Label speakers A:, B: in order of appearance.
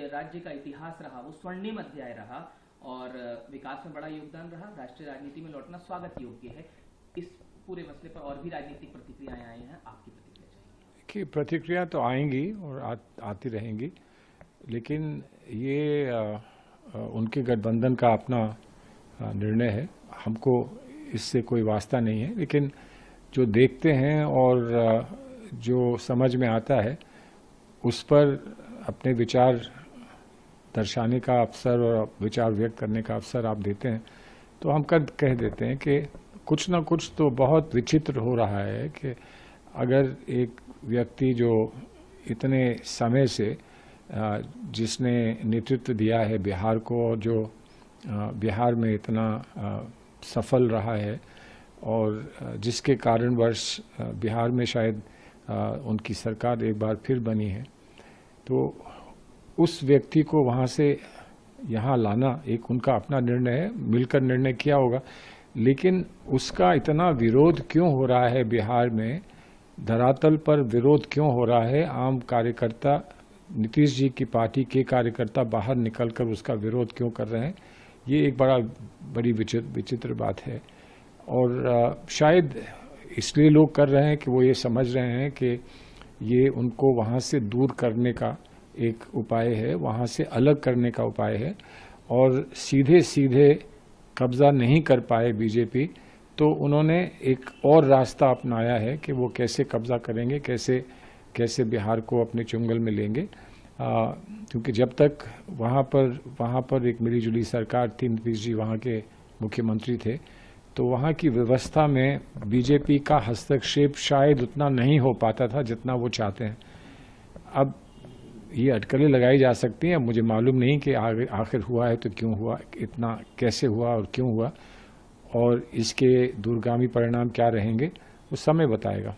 A: राज्य का इतिहास रहा वो स्वर्णिम अध्याय रहा और विकास में बड़ा योगदान रहा। राष्ट्रीय राजनीति में लौटना स्वागत योग्य है। इस पूरे मसले पर और भी राजनीतिक प्रतिक्रियाएं आई हैं, आपकी प्रतिक्रिया चाहिए?
B: कि प्रतिक्रिया तो आएंगी और आती रहेंगी, लेकिन ये उनके गठबंधन का अपना निर्णय है, हमको इससे कोई वास्ता नहीं है। लेकिन जो देखते हैं और जो समझ में आता है उस पर अपने विचार दर्शाने का अवसर और विचार व्यक्त करने का अवसर आप देते हैं, तो हम कह देते हैं कि कुछ ना कुछ तो बहुत विचित्र हो रहा है कि अगर एक व्यक्ति जो इतने समय से जिसने नेतृत्व दिया है बिहार को और जो बिहार में इतना सफल रहा है और जिसके कारणवश बिहार में शायद उनकी सरकार एक बार फिर बनी है, तो उस व्यक्ति को वहाँ से यहाँ लाना एक उनका अपना निर्णय है, मिलकर निर्णय किया होगा। लेकिन उसका इतना विरोध क्यों हो रहा है बिहार में, धरातल पर विरोध क्यों हो रहा है? आम कार्यकर्ता, नीतीश जी की पार्टी के कार्यकर्ता बाहर निकलकर उसका विरोध क्यों कर रहे हैं, ये एक बड़ी विचित्र बात है। और शायद इसलिए लोग कर रहे हैं कि वो ये समझ रहे हैं कि ये उनको वहाँ से दूर करने का एक उपाय है, वहाँ से अलग करने का उपाय है, और सीधे सीधे कब्जा नहीं कर पाए बीजेपी, तो उन्होंने एक और रास्ता अपनाया है कि वो कैसे कब्जा करेंगे, कैसे बिहार को अपने चुंगल में लेंगे। क्योंकि जब तक वहाँ पर एक मिलीजुली सरकार थी, नीतीश जी वहाँ के मुख्यमंत्री थे, तो वहाँ की व्यवस्था में बीजेपी का हस्तक्षेप शायद उतना नहीं हो पाता था जितना वो चाहते हैं। अब ये अटकलें लगाई जा सकती हैं, मुझे मालूम नहीं कि आखिर हुआ है तो क्यों हुआ, इतना कैसे हुआ और क्यों हुआ, और इसके दूरगामी परिणाम क्या रहेंगे वो समय बताएगा।